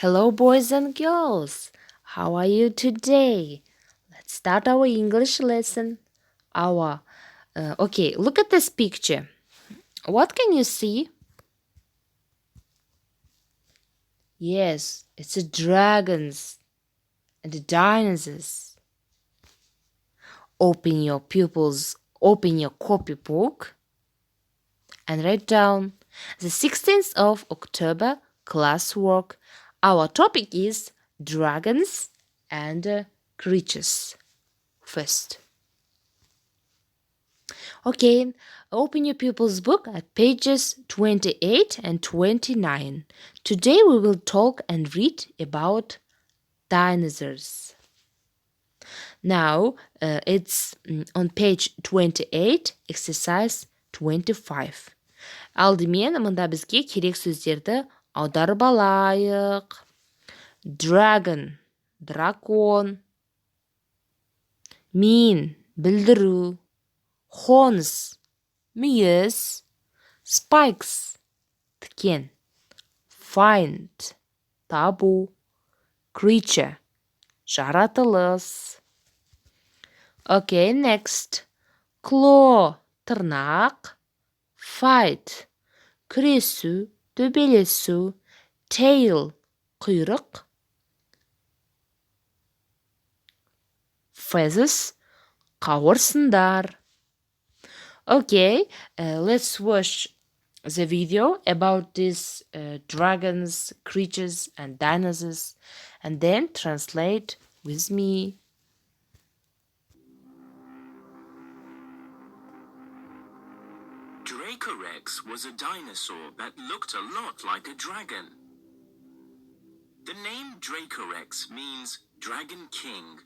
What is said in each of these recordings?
Hello, boys and girls. How are you today? Let's start our English lesson. Okay, look at this picture. What can you see? Yes, it's a dragons and the dinosaurs. Open your copybook and write down the 16th of October classwork. Our topic is dragons and creatures. First. Okay, open your pupil's book at pages 28 and 29. Today we will talk and read about dinosaurs. Now it's on page 28, exercise 25. Алдымен мында бізге керек сөздерді аударып алайық. Dragon, дракон. Mean, білдіру. Horns, мүйіз. Spikes, тікен. Find, табу. Creature, жаратылыс. Okay, next. Claw, тырнақ. Fight, күресу, төбелесу. Tail, құйрық. Feathers, қауырсындар. Okay, let's watch the video about these dragons, creatures, and dinosaurs, and then translate with me. Dracorex was a dinosaur that looked a lot like a dragon. The name Dracorex means Dragon King.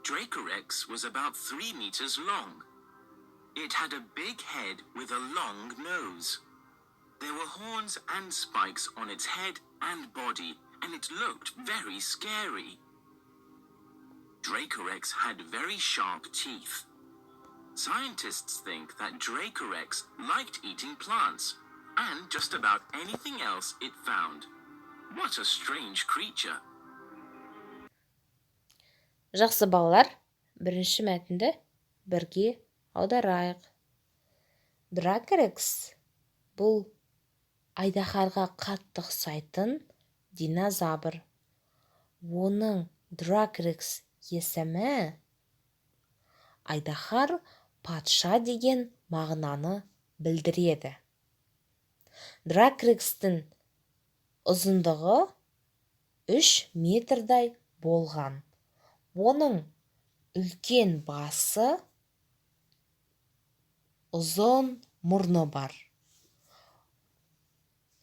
Dracorex was about 3 meters long. It had a big head with a long nose. There were horns and spikes on its head and body, and it looked very scary. Dracorex had very sharp teeth. Scientists think that Dracorex liked eating plants and just about anything else it found. What a strange creature. Жақсы балалар, бірінші мәтінді бірге аударайық. Дракорекс бұл айдаһарға қатты ұқсайтын динозавр. Оның Дракорекс есімі айдаһар патша деген мағынаны білдіреді. Дракорекстің ұзындығы 3 метрдай болған. Оның үлкен басы, ұзын мұрны бар.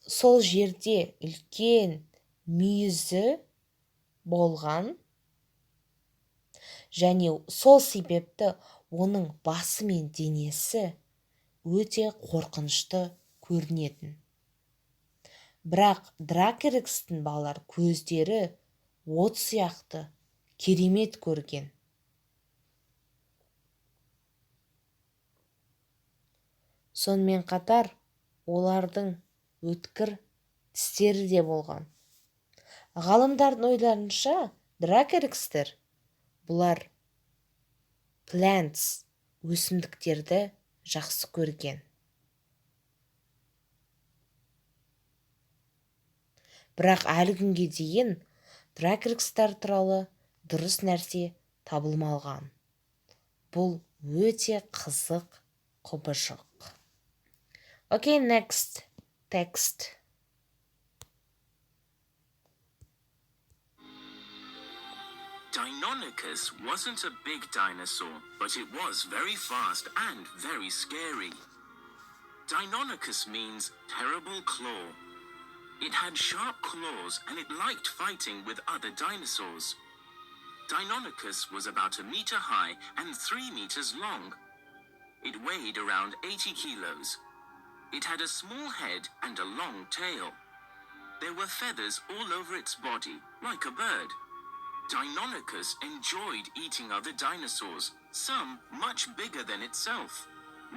Сол жерде үлкен мүйізі болған, және сол себепті оның басы мен денесі өте қорқынышты көрінетін. Бірақ Дракорекстің балалар көздері от сияқты керемет көрген. Сонымен қатар олардың өткір тістері де болған. Ғалымдардың ойларынша Дракорекстер бұлар plants, өсімдіктерді жақсы көрген. Бірақ әлі күнге дейін Дракорекстер туралы дұрыс нәрсе табылмаған. Бұл өте қызық құбыжық. Okay, next text. Deinonychus wasn't a big dinosaur, but it was very fast and very scary. Deinonychus means terrible claw. It had sharp claws and it liked fighting with other dinosaurs. Deinonychus was about 1 meter high and 3 meters long. It weighed around 80 kilos. It had a small head and a long tail. There were feathers all over its body, like a bird. Deinonychus enjoyed eating other dinosaurs, some much bigger than itself.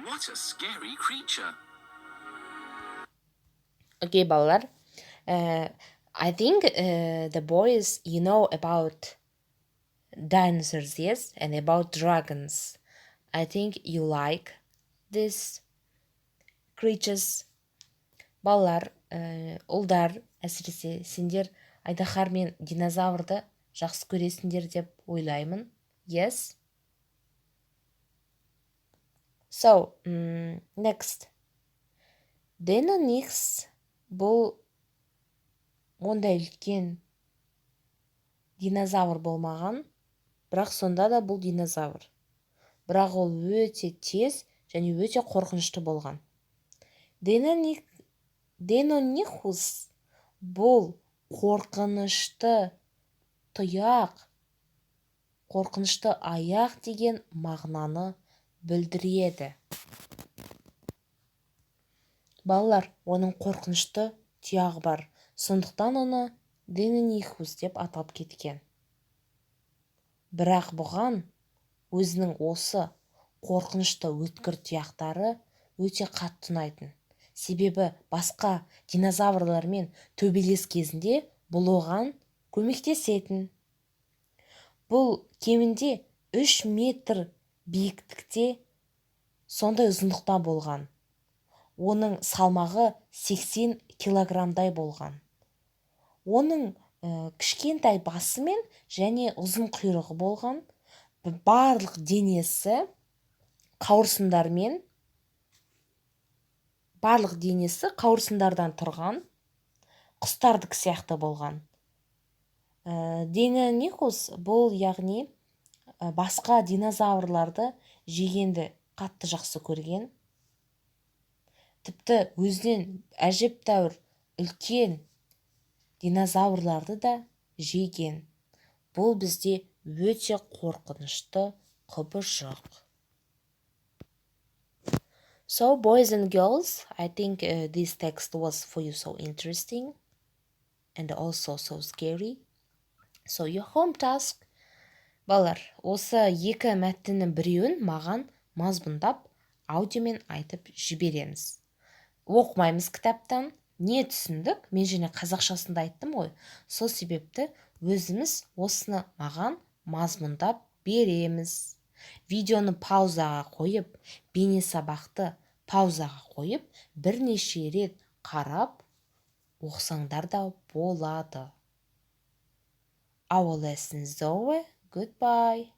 What a scary creature! Окей, балалар. I think the boys, you know about dinosaurs, yes, and about dragons. I think you like these creatures. Балалар, ұлдар, әсіресе сендер айдаһар мен динозаврды жақсы көресіңдер деп ойлаймын. Yes? So, next. Deinonychus бұл ондай үлкен динозавр болмаған, бірақ сонда да бұл динозавр. Бірақ ол өте тез және өте қорқынышты болған. Deinonychus бұл қорқынышты тұяқ, қорқынышты аяқ деген мағынаны білдіреді. Балалар, оның қорқынышты тұяғы бар. Сондықтан оны Deinonychus деп атап кеткен. Бірақ бұған өзінің осы қорқынышты өткір тұяқтары өте қатты ұнайтын. Себебі басқа динозаврлармен төбелес кезінде бұл оған көмектесетін. Бұл кемінде 3 метр биіктікте, сондай ұзындықта болған. Оның салмағы 80 килограммдай болған. Оның кішкентай басымен және ұзын құйрығы болған. Барлық денесі қауырсындардан тұрған, құстардық сияқты болған. Deinonychus бұл яғни басқа динозаврларды жегенді қатты жақсы көрген. Тіпті өзінен әжептәуір үлкен динозаврларды да жеген. Бұл бізде өте қорқынышты құбыжық. So, boys and girls, I think this text was for you so interesting and also so scary. So, your home task. Балалар, осы екі мәтіннің біреуін маған мазмұндап, аудиомен айтып жібереміз. Оқымаймыз кітаптан. Не түсіндік? Мен және қазақшасында айттым ғой. Сол себепті өзіміз осыны маған мазмұндап береміз. Видеоны паузаға қойып, бейне сабақты паузаға қойып, бірнеше рет қарап, оқысаңдар да болады. Our lesson is over. Goodbye.